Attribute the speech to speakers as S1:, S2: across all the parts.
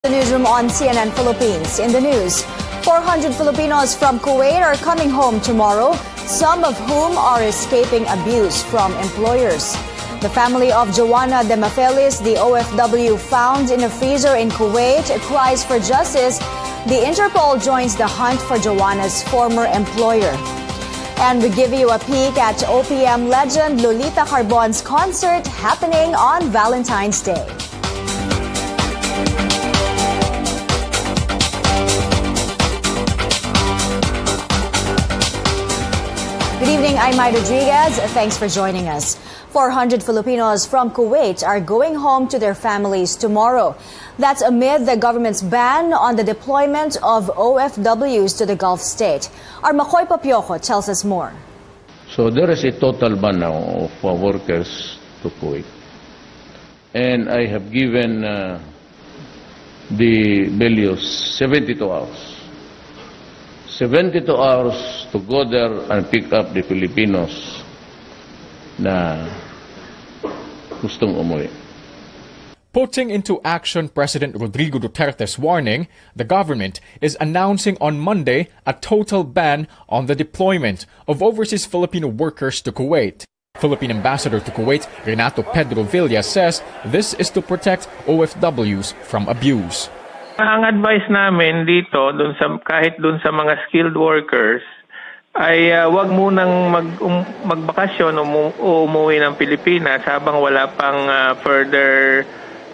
S1: The newsroom on CNN Philippines. In the news, 400 Filipinos from Kuwait are coming home tomorrow, some of whom are escaping abuse from employers. The family of Joanna Demafelis, the OFW found in a freezer in Kuwait, cries for justice. The Interpol joins the hunt for Joanna's former employer. And we give you a peek at OPM legend Lolita Carbon's concert happening on Valentine's Day. Good evening, I'm Mai Rodriguez. Thanks for joining us. 400 Filipinos from Kuwait are going home to their families tomorrow. That's amid the government's ban on the deployment of OFWs to the Gulf state. Our Makoy Papioko tells us more.
S2: So there is a total ban now of workers to Kuwait. And I have given the values 72 hours. 72 hours to go there and pick up the Filipinos na gustong umuwi.
S3: Putting into action President Rodrigo Duterte's warning, the government is announcing on Monday a total ban on the deployment of overseas Filipino workers to Kuwait. Philippine Ambassador to Kuwait, Renato Pedro Villa, says this is to protect OFWs from abuse.
S4: Ang advice namin dito, kahit dun sa mga skilled workers, ay wag munang magbakasyon o umuwi ng Pilipinas habang wala pang further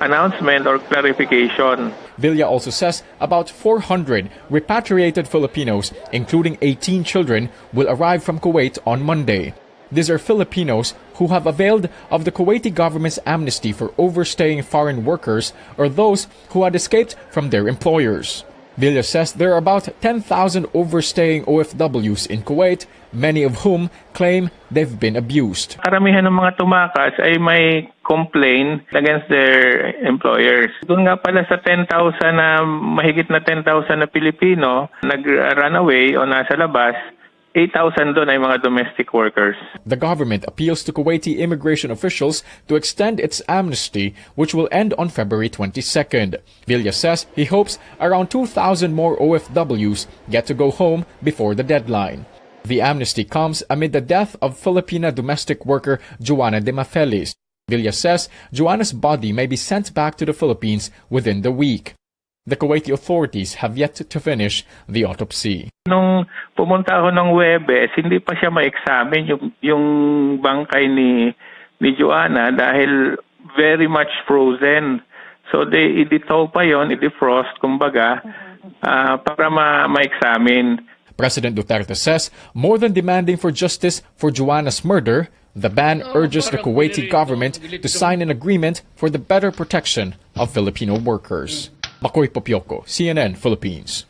S4: announcement or clarification.
S3: Villa also says about 400 repatriated Filipinos, including 18 children, will arrive from Kuwait on Monday. These are Filipinos who have availed of the Kuwaiti government's amnesty for overstaying foreign workers or those who had escaped from their employers. Villa says there are about 10,000 overstaying OFWs in Kuwait, many of whom claim they've been abused.
S4: Karamihan ng mga tumakas ay may complaint against their employers. Doon nga pala sa 10,000 na mahigit na 10,000 na Pilipino nag-run away o nasa labas, 8,000 doon ay mga domestic workers.
S3: The government appeals to Kuwaiti immigration officials to extend its amnesty, which will end on February 22nd. Villa says he hopes around 2,000 more OFWs get to go home before the deadline. The amnesty comes amid the death of Filipina domestic worker Joanna Demafelis. Villa says Joanna's body may be sent back to the Philippines within the week. The Kuwaiti authorities have yet to finish the autopsy.
S4: Nung pumunta ako ng Webes, hindi pa siya ma-examine yung bangkay ni Joanna dahil very much frozen. So i-thaw pa yon, i-defrost, kumbaga, para ma-examine.
S3: President Duterte says more than demanding for justice for Joanna's murder, the ban urges the Kuwaiti government to sign an agreement for the better protection of Filipino workers. Makoy Papioko, CNN Philippines.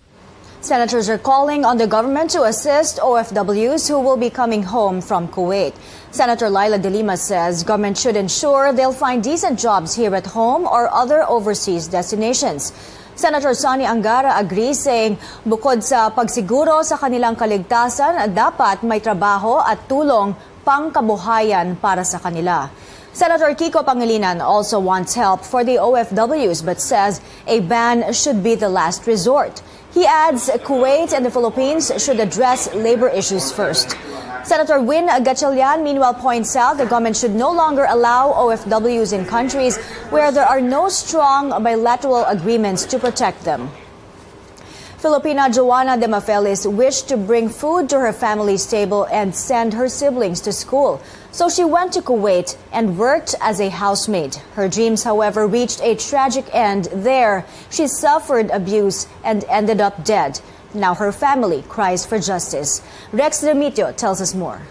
S1: Senators are calling on the government to assist OFWs who will be coming home from Kuwait. Senator Laila De Lima says government should ensure they'll find decent jobs here at home or other overseas destinations. Senator Sonny Angara agrees, saying bukod sa pagsiguro sa kanilang kaligtasan, dapat may trabaho at tulong pangkabuhayan para sa kanila. Senator Kiko Pangilinan also wants help for the OFWs but says a ban should be the last resort. He adds Kuwait and the Philippines should address labor issues first. Senator Win Gatchalian meanwhile points out the government should no longer allow OFWs in countries where there are no strong bilateral agreements to protect them. Filipina Joanna Demafelis wished to bring food to her family's table and send her siblings to school. So she went to Kuwait and worked as a housemaid. Her dreams, however, reached a tragic end there. She suffered abuse and ended up dead. Now her family cries for justice. Rex Remitio tells us more.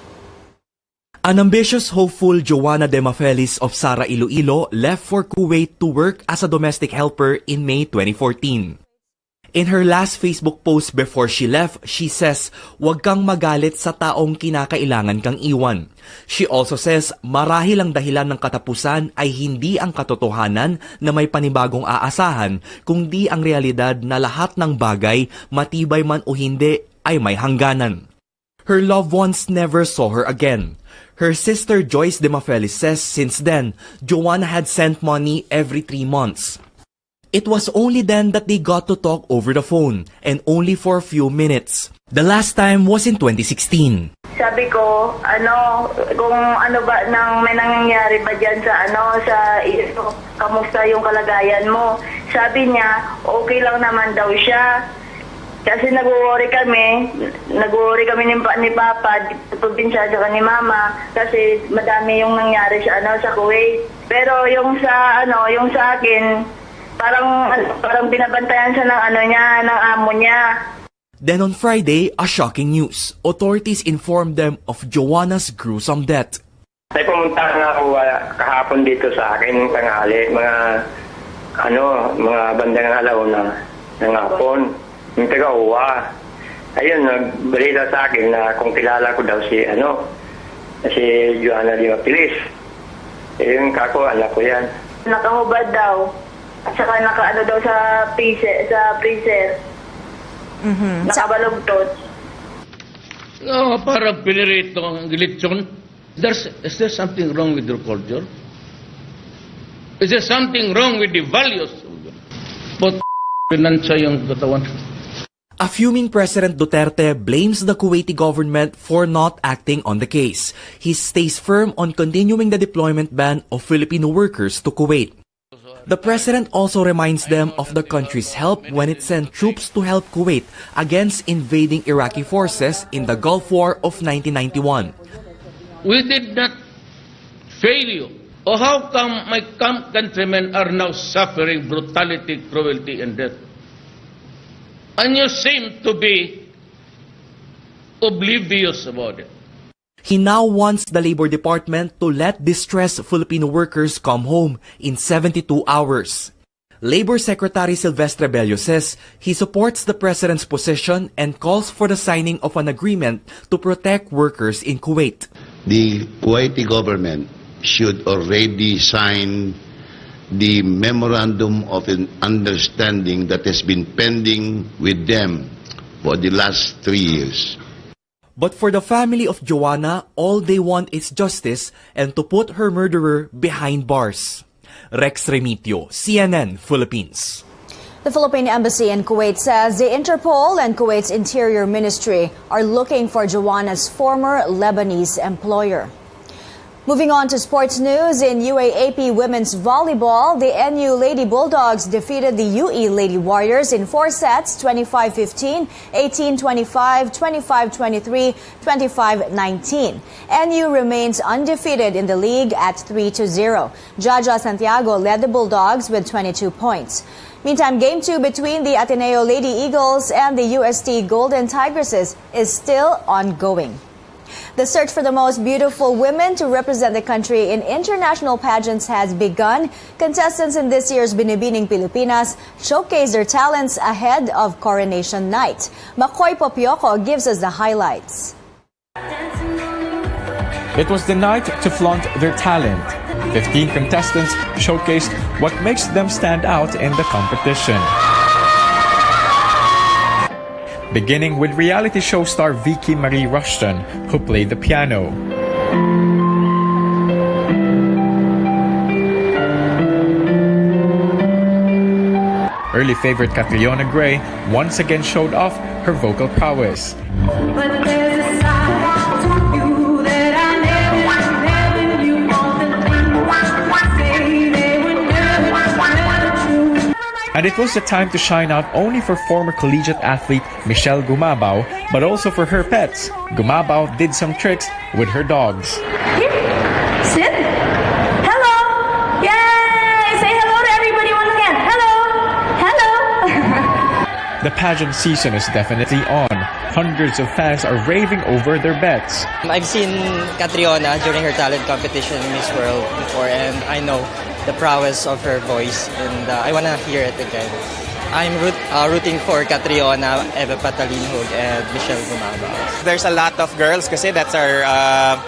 S5: An ambitious, hopeful Joanna Demafelis of Sara, Iloilo left for Kuwait to work as a domestic helper in May 2014. In her last Facebook post before she left, she says, "Huwag kang magalit sa taong kinakailangan kang iwan." She also says, marahil ang dahilan ng katapusan ay hindi ang katotohanan na may panibagong aasahan, kundi ang realidad na lahat ng bagay, matibay man o hindi, ay may hangganan. Her loved ones never saw her again. Her sister Joyce Demafelis says since then, Joanna had sent money every 3 months. It was only then that they got to talk over the phone, and only for a few minutes. The last time was in 2016.
S6: Sabi ko, kung ano ba, may nangyayari ba dyan sa kamusta yung kalagayan mo? Sabi niya, okay lang naman daw siya. Kasi nag-worry kami ni Papa, probinsya sa ni Mama, kasi madami yung nangyari sa Kuwait. Pero yung sa akin, parang binabantayan siya ng amo niya.
S5: Then on Friday, a shocking news. Authorities informed them of Joanna's gruesome death.
S7: Ay, pumunta nga ako kahapon dito sa akin tanghali, mga bandang alaw ng hapon. Yung taga-uwa. Ayun, nagbalita sa akin na kung kilala ko daw si Joanna Dimaplis. Yung anak ko yan.
S6: Nakahubad daw. At saka daw sa freezer. Nakabalugtot.
S2: No, para pinirito ang gilitsyon. Is there something wrong with your culture? Is there something wrong with the values? But pinansya yung katawan.
S5: A fuming President Duterte blames the Kuwaiti government for not acting on the case. He stays firm on continuing the deployment ban of Filipino workers to Kuwait. The president also reminds them of the country's help when it sent troops to help Kuwait against invading Iraqi forces in the Gulf War of 1991.
S2: We did not fail you. Or how come my countrymen are now suffering brutality, cruelty, and death? And you seem to be oblivious about it.
S5: He now wants the Labor Department to let distressed Filipino workers come home in 72 hours. Labor Secretary Silvestre Bello says he supports the president's position and calls for the signing of an agreement to protect workers in Kuwait.
S8: The Kuwaiti government should already sign the memorandum of an understanding that has been pending with them for the last 3 years.
S5: But for the family of Joanna, all they want is justice and to put her murderer behind bars. Rex Remitio, CNN, Philippines.
S1: The Philippine Embassy in Kuwait says the Interpol and Kuwait's Interior Ministry are looking for Joanna's former Lebanese employer. Moving on to sports news, in UAAP Women's Volleyball, the NU Lady Bulldogs defeated the UE Lady Warriors in 4 sets, 25-15, 18-25, 25-23, 25-19. NU remains undefeated in the league at 3-0. Jaja Santiago led the Bulldogs with 22 points. Meantime, Game 2 between the Ateneo Lady Eagles and the UST Golden Tigresses is still ongoing. The search for the most beautiful women to represent the country in international pageants has begun. Contestants in this year's Binibining Pilipinas showcase their talents ahead of Coronation Night. Makoy Popioko gives us the highlights.
S3: It was the night to flaunt their talent. 15 contestants showcased what makes them stand out in the competition. Beginning with reality show star Vicky Marie Rushton, who played the piano. Early favorite Catriona Gray once again showed off her vocal prowess. And it was the time to shine out only for former collegiate athlete Michelle Gumabao, but also for her pets. Gumabao did some tricks with her dogs.
S6: Sit. Hello. Yay! Say hello to everybody once again. Hello. Hello.
S3: The pageant season is definitely on. Hundreds of fans are raving over their bets.
S9: I've seen Catriona during her talent competition in Miss World before, and I know the prowess of her voice, and I want to hear it again. I'm rooting for Catriona, Eva Patalinhog, and Michelle Gumabao.
S10: There's a lot of girls kasi that's our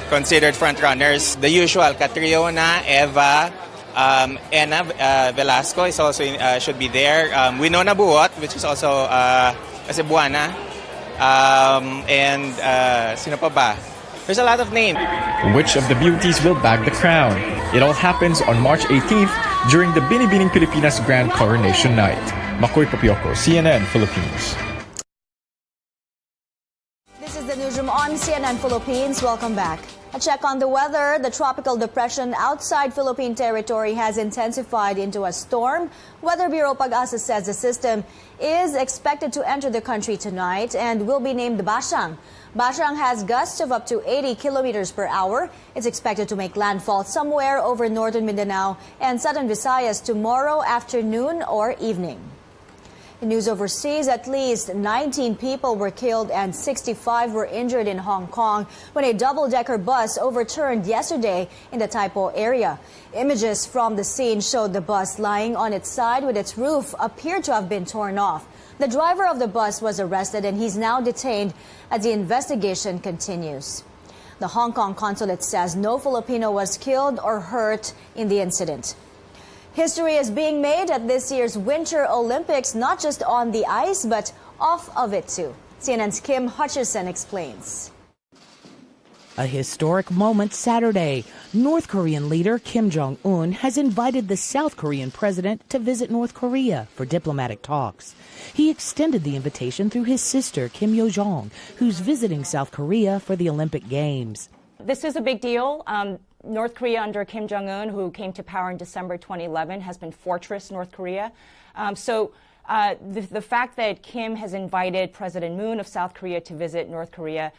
S10: considered front runners. The usual, Catriona, Eva, Ena Velasco is also should be there. Winona Buot, which is also Cebuana, and sino pa ba? There's a lot of names.
S3: Which of the beauties will bag the crown? It all happens on March 18th during the Binibining Pilipinas Grand Coronation Night. Makoy Popioko, CNN Philippines.
S1: This is the newsroom on CNN Philippines. Welcome back. A check on the weather. The tropical depression outside Philippine territory has intensified into a storm. Weather Bureau Pag-asa says the system is expected to enter the country tonight and will be named Bashang. Bashang has gusts of up to 80 kilometers per hour. It's expected to make landfall somewhere over northern Mindanao and southern Visayas tomorrow afternoon or evening. In news overseas, at least 19 people were killed and 65 were injured in Hong Kong when a double-decker bus overturned yesterday in the Tai Po area. Images from the scene showed the bus lying on its side with its roof appeared to have been torn off. The driver of the bus was arrested and he's now detained as the investigation continues. The Hong Kong consulate says no Filipino was killed or hurt in the incident. History is being made at this year's Winter Olympics, not just on the ice, but off of it too. CNN's Kim Hutchison explains.
S11: A historic moment Saturday. North Korean leader Kim Jong-un has invited the South Korean president to visit North Korea for diplomatic talks. He extended the invitation through his sister, Kim Yo-jong, who's visiting South Korea for the Olympic Games.
S12: This is a big deal. North Korea under Kim Jong-un, who came to power in December 2011, has been fortress North Korea. The fact that Kim has invited President Moon of South Korea to visit North Korea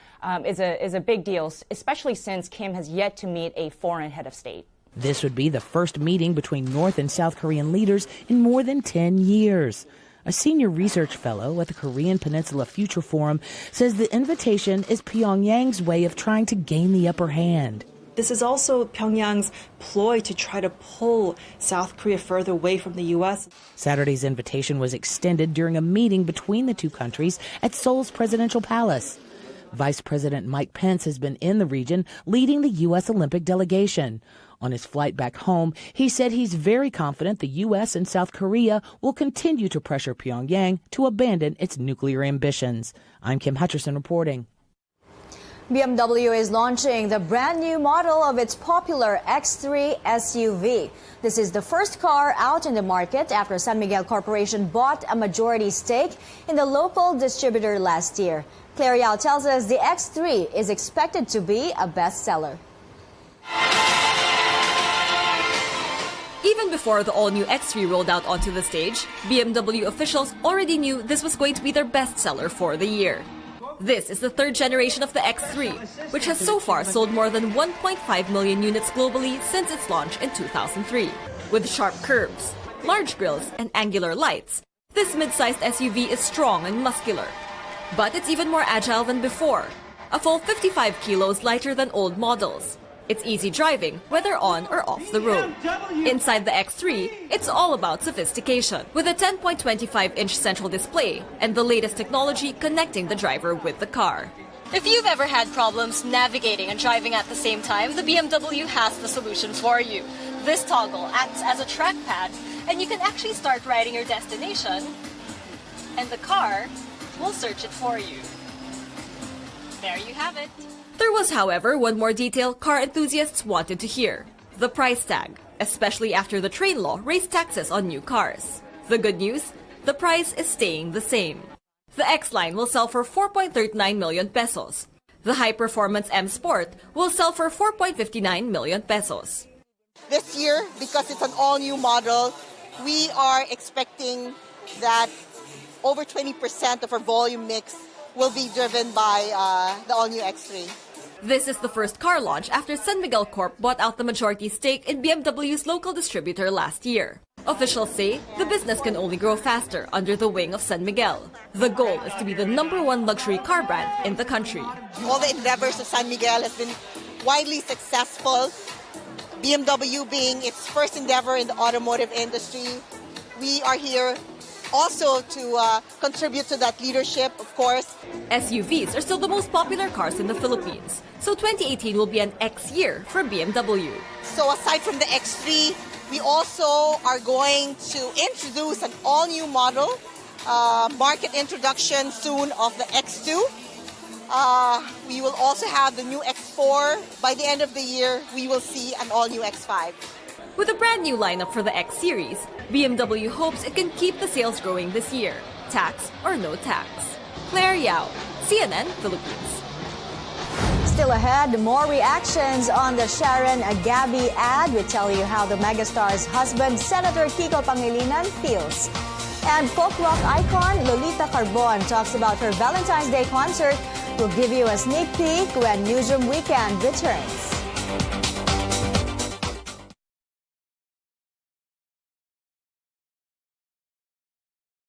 S12: is a big deal, especially since Kim has yet to meet a foreign head of state.
S11: This would be the first meeting between North and South Korean leaders in more than 10 years. A senior research fellow at the Korean Peninsula Future Forum says the invitation is Pyongyang's way of trying to gain the upper hand.
S13: This is also Pyongyang's ploy to try to pull South Korea further away from the U.S.
S11: Saturday's invitation was extended during a meeting between the two countries at Seoul's presidential palace. Vice President Mike Pence has been in the region leading the U.S. Olympic delegation. On his flight back home, he said he's very confident the U.S. and South Korea will continue to pressure Pyongyang to abandon its nuclear ambitions. I'm Kim Hutcherson reporting.
S1: BMW is launching the brand new model of its popular X3 SUV. This is the first car out in the market after San Miguel Corporation bought a majority stake in the local distributor last year. Claire Yao tells us the X3 is expected to be a bestseller.
S14: Even before the all-new X3 rolled out onto the stage, BMW officials already knew this was going to be their bestseller for the year. This is the third generation of the X3, which has so far sold more than 1.5 million units globally since its launch in 2003. With sharp curves, large grills, and angular lights, this mid-sized SUV is strong and muscular. But it's even more agile than before, a full 55 kilos lighter than old models. It's easy driving, whether on or off the road. Inside the X3, it's all about sophistication, with a 10.25-inch central display and the latest technology connecting the driver with the car.
S15: If you've ever had problems navigating and driving at the same time, the BMW has the solution for you. This toggle acts as a trackpad, and you can actually start writing your destination, and the car will search it for you. There you have it.
S14: There was, however, one more detail car enthusiasts wanted to hear: the price tag, especially after the train law raised taxes on new cars. The good news? The price is staying the same. The X-Line will sell for 4.39 million pesos. The high-performance M Sport will sell for 4.59 million pesos.
S16: This year, because it's an all-new model, we are expecting that over 20% of our volume mix will be driven by the all-new X3.
S14: This is the first car launch after San Miguel Corp bought out the majority stake in BMW's local distributor last year. Officials say the business can only grow faster under the wing of San Miguel. The goal is to be the #1 luxury car brand in the country.
S16: All the endeavors of San Miguel has been widely successful. BMW being its first endeavor in the automotive industry. We are here also to contribute to that leadership, of course.
S14: SUVs are still the most popular cars in the Philippines, so 2018 will be an X year for BMW.
S16: So aside from the X3, we also are going to introduce an all-new model, market introduction soon of the X2. We will also have the new X4. By the end of the year, we will see an all-new X5.
S14: With a brand new lineup for the X series, BMW hopes it can keep the sales growing this year, tax or no tax. Claire Yao, CNN Philippines.
S1: Still ahead, more reactions on the Sharon Gabby ad. We tell you how the megastar's husband, Senator Kiko Pangilinan, feels. And folk rock icon Lolita Carbon talks about her Valentine's Day concert. We'll give you a sneak peek when Newsroom Weekend returns.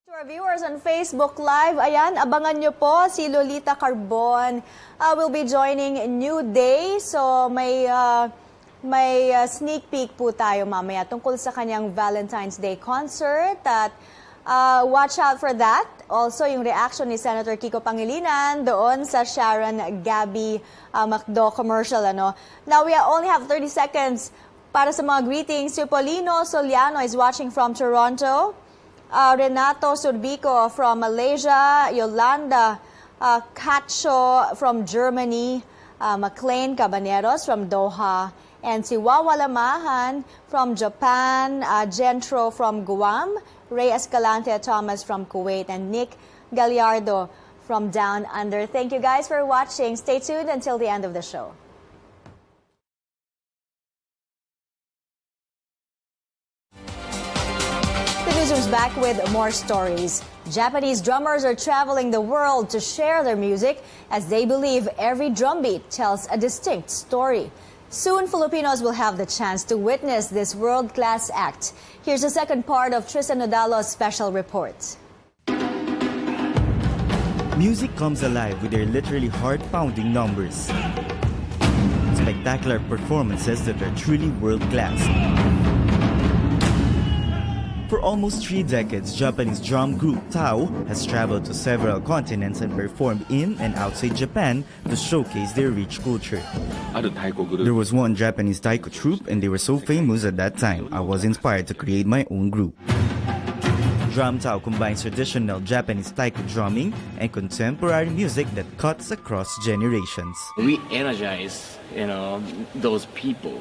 S1: To our viewers on Facebook Live, ayan, abangan nyo po si Lolita Carbon. Will be joining New Day. So may sneak peek po tayo mamaya tungkol sa kanyang Valentine's Day concert. At watch out for that. Also, yung reaction ni Senator Kiko Pangilinan doon sa Sharon Gabby McDo commercial. Now, we only have 30 seconds para sa mga greetings. Si Polino Soliano is watching from Toronto. Renato Surbico from Malaysia. Yolanda Cacho from Germany. McLean Cabaneros from Doha. And si Wawa Lamahan from Japan. Gentro from Guam. Ray Escalante Thomas from Kuwait, and Nick Gallardo from Down Under. Thank you guys for watching. Stay tuned until the end of the show. The Newsroom's back with more stories. Japanese drummers are traveling the world to share their music as they believe every drumbeat tells a distinct story. Soon, Filipinos will have the chance to witness this world-class act. Here's the second part of Tristan Nodalo's special report.
S17: Music comes alive with their literally heart-pounding numbers. Spectacular performances that are truly world-class. For almost 3 decades, Japanese drum group Tao has traveled to several continents and performed in and outside Japan to showcase their rich culture. There was one Japanese taiko troupe and they were so famous at that time, I was inspired to create my own group. Drum Tao combines traditional Japanese taiko drumming and contemporary music that cuts across generations.
S18: We energize, those people.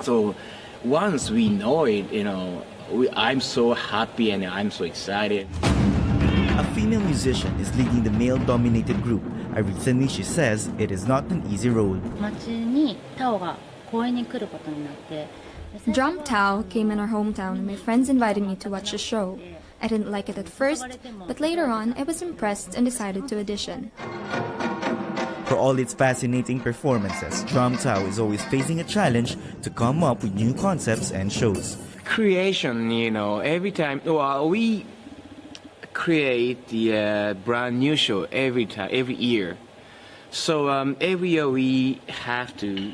S18: So once we know it, I'm so happy and I'm so excited.
S17: A female musician is leading the male-dominated group. Recently, she says it is not an easy role.
S19: Drum Tao came in our hometown and my friends invited me to watch the show. I didn't like it at first, but later on I was impressed and decided to audition.
S17: For all its fascinating performances, Drum Tao is always facing a challenge to come up with new concepts and shows.
S18: Creation, every time, we create the brand new show every year. So every year we have to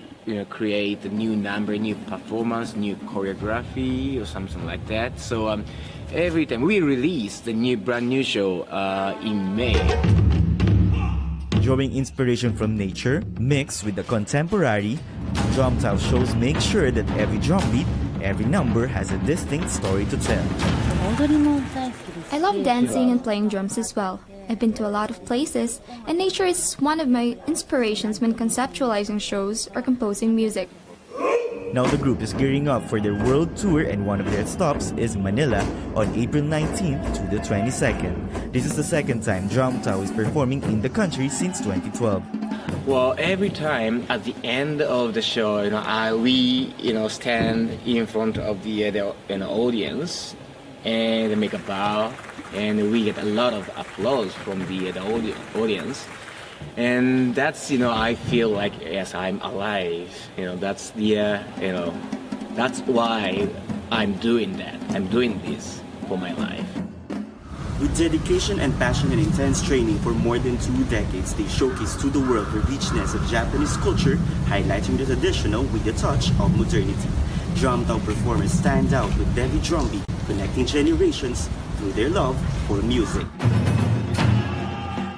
S18: create a new number, new performance, new choreography or something like that. So every time we release the brand new show in May.
S17: Drawing inspiration from nature, mixed with the contemporary, Drum Tao shows make sure that every drum beat, every number has a distinct story to tell.
S19: I love dancing and playing drums as well. I've been to a lot of places, and nature is one of my inspirations when conceptualizing shows or composing music.
S17: Now the group is gearing up for their world tour, and one of their stops is Manila on April 19th to the 22nd. This is the second time Drum Tao is performing in the country since 2012.
S18: Well, every time at the end of the show, we stand in front of the audience and make a bow, and we get a lot of applause from the audience. And that's, I feel like, yes, I'm alive. That's that's why I'm doing that. I'm doing this for my life.
S20: With dedication and passion and intense training for more than 2 decades, they showcase to the world the richness of Japanese culture, highlighting the traditional with a touch of modernity. Drum Tao performers stand out with heavy drumbeat, connecting generations through their love for music.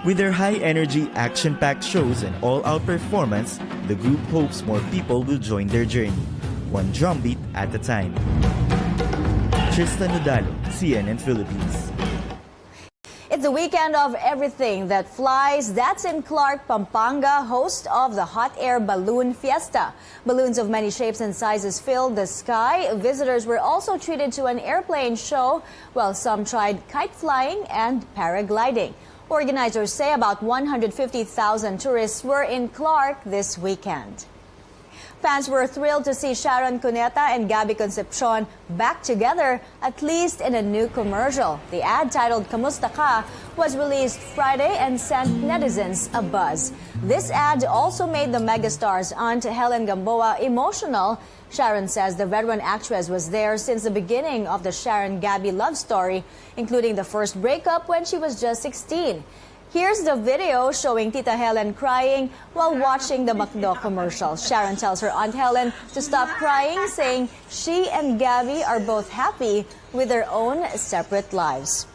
S17: With their high-energy, action-packed shows and all-out performance, the group hopes more people will join their journey, one drumbeat at a time. Tristan Nodalo, CNN Philippines.
S1: It's the weekend of everything that flies. That's in Clark, Pampanga, host of the Hot Air Balloon Fiesta. Balloons of many shapes and sizes filled the sky. Visitors were also treated to an airplane show, while some tried kite flying and paragliding. Organizers say about 150,000 tourists were in Clark this weekend. Fans were thrilled to see Sharon Cuneta and Gabby Concepcion back together, at least in a new commercial. The ad, titled Kamusta Ka, was released Friday and sent netizens a buzz. This ad also made the megastar's aunt Helen Gamboa emotional. Sharon says the veteran actress was there since the beginning of the Sharon-Gabby love story, including the first breakup when she was just 16. Here's the video showing Tita Helen crying while watching the McDo commercial. Sharon tells her Aunt Helen to stop crying, saying she and Gabby are both happy with their own separate lives.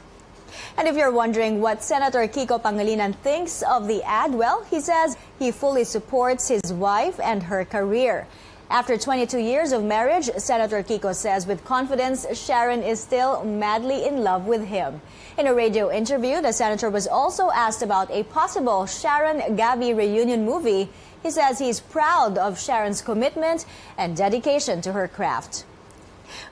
S1: And if you're wondering what Senator Kiko Pangilinan thinks of the ad, well, he says he fully supports his wife and her career. After 22 years of marriage, Senator Kiko says with confidence Sharon is still madly in love with him. In a radio interview, the senator was also asked about a possible Sharon-Gabby reunion movie. He says he's proud of Sharon's commitment and dedication to her craft.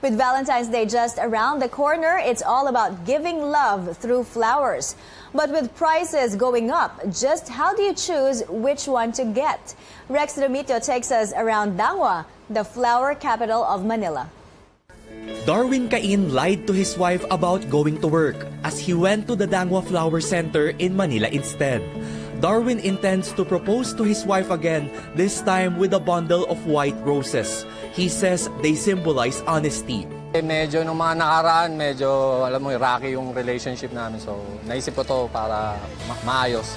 S1: With Valentine's Day just around the corner, it's all about giving love through flowers. But with prices going up, just how do you choose which one to get? Rex Remitio takes us around Dangwa, the flower capital of Manila.
S5: Darwin Cain lied to his wife about going to work as he went to the Dangwa Flower Center in Manila instead. Darwin intends to propose to his wife again, this time with a bundle of white roses. He says they symbolize honesty.
S21: Medyo nung mga nakaraan, medyo alam mo, rocky yung relationship namin. So, naisip ko to para maayos.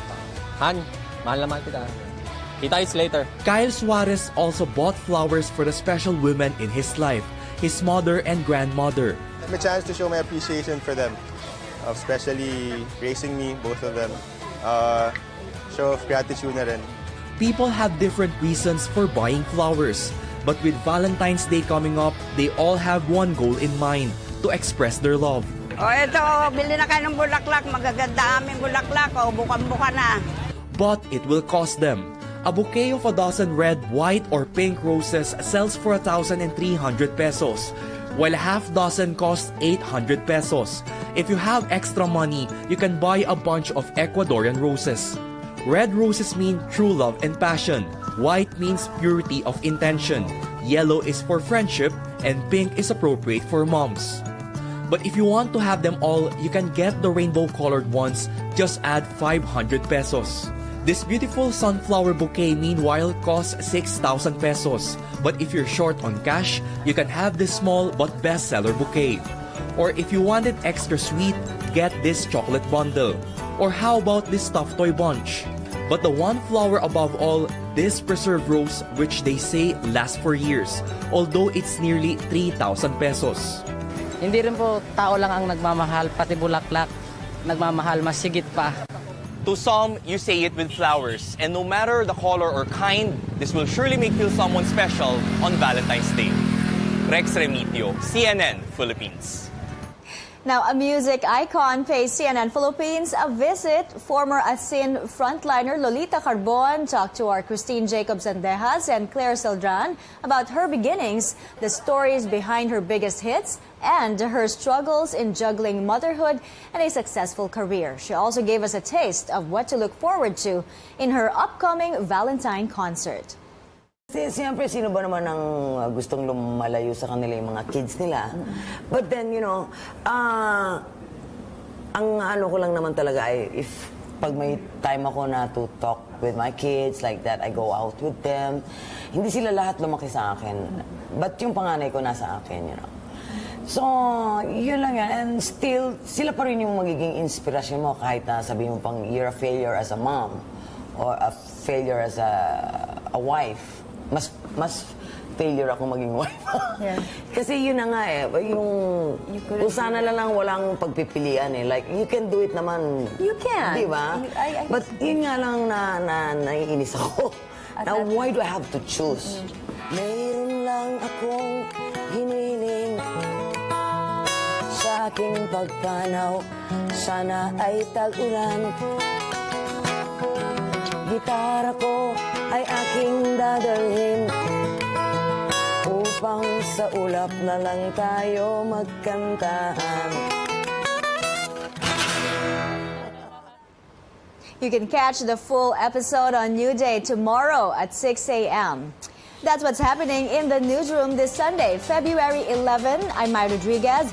S21: Han, mahal naman kita. Kita-kits later.
S5: Kyle Suarez also bought flowers for the special women in his life, his mother and grandmother.
S22: A chance to show my appreciation for them, especially raising me, both of them. Show of gratitude na rin.
S5: People have different reasons for buying flowers. But with Valentine's Day coming up, they all have one goal in mind, to express their love.
S23: Ito, bili na kayo ng bulaklak. Magaganda aming bulaklak. Bukan-buka na.
S5: But it will cost them. A bouquet of a dozen red, white, or pink roses sells for 1,300 pesos, while a half dozen costs 800 pesos. If you have extra money, you can buy a bunch of Ecuadorian roses. Red roses mean true love and passion. White means purity of intention. Yellow is for friendship, and pink is appropriate for moms. But if you want to have them all, you can get the rainbow-colored ones. Just add 500 pesos. This beautiful sunflower bouquet, meanwhile, costs 6,000 pesos. But if you're short on cash, you can have this small but bestseller bouquet. Or if you want it extra sweet, get this chocolate bundle. Or how about this stuffed toy bunch? But the one flower above all, this preserved rose, which they say lasts for years, although it's nearly 3,000 pesos.
S24: Hindi rin po tao lang ang nagmamahal, pati bulaklak, nagmamahal mas sigit pa.
S25: To some, you say it with flowers, and no matter the color or kind, this will surely make you someone special on Valentine's Day. Rex Remitio, CNN Philippines.
S1: Now, a music icon pays CNN Philippines a visit. Former Asin frontliner Lolita Carbon talked to our Christine Jacobs-Andejas and Claire Sildran about her beginnings, the stories behind her biggest hits, and her struggles in juggling motherhood and a successful career. She also gave us a taste of what to look forward to in her upcoming Valentine concert.
S26: Siyempre, sino ba naman ang gustong lumalayo sa kanila yung mga kids nila? But then, you know, ang ano ko lang naman talaga ay if pag may time ako na to talk with my kids like that, I go out with them. Hindi sila lahat lumaki sa akin. But yung panganay ko nasa akin, you know. So, yun lang yan. And still, sila pa rin yung magiging inspirasyon mo kahit na sabihin mo pang you're a failure as a mom or a failure as a wife. Mas failure ako maging wife. Yeah. Kasi yun na nga eh, kung sana lang walang pagpipilian eh. Like, you can do it naman.
S1: You can.
S26: Diba? But yun nga lang na naiinis ako. Now, why do I have to choose? Mayroon lang akong hiniling sa aking pagpanaw, sana ay tag-ulan. Gitara ko ay aking dadalhin, upang sa ulap na lang tayo magkantahan.
S1: You can catch the full episode on New Day tomorrow at 6 a.m. That's what's happening in the newsroom this Sunday, February 11. I'm Maya Rodriguez.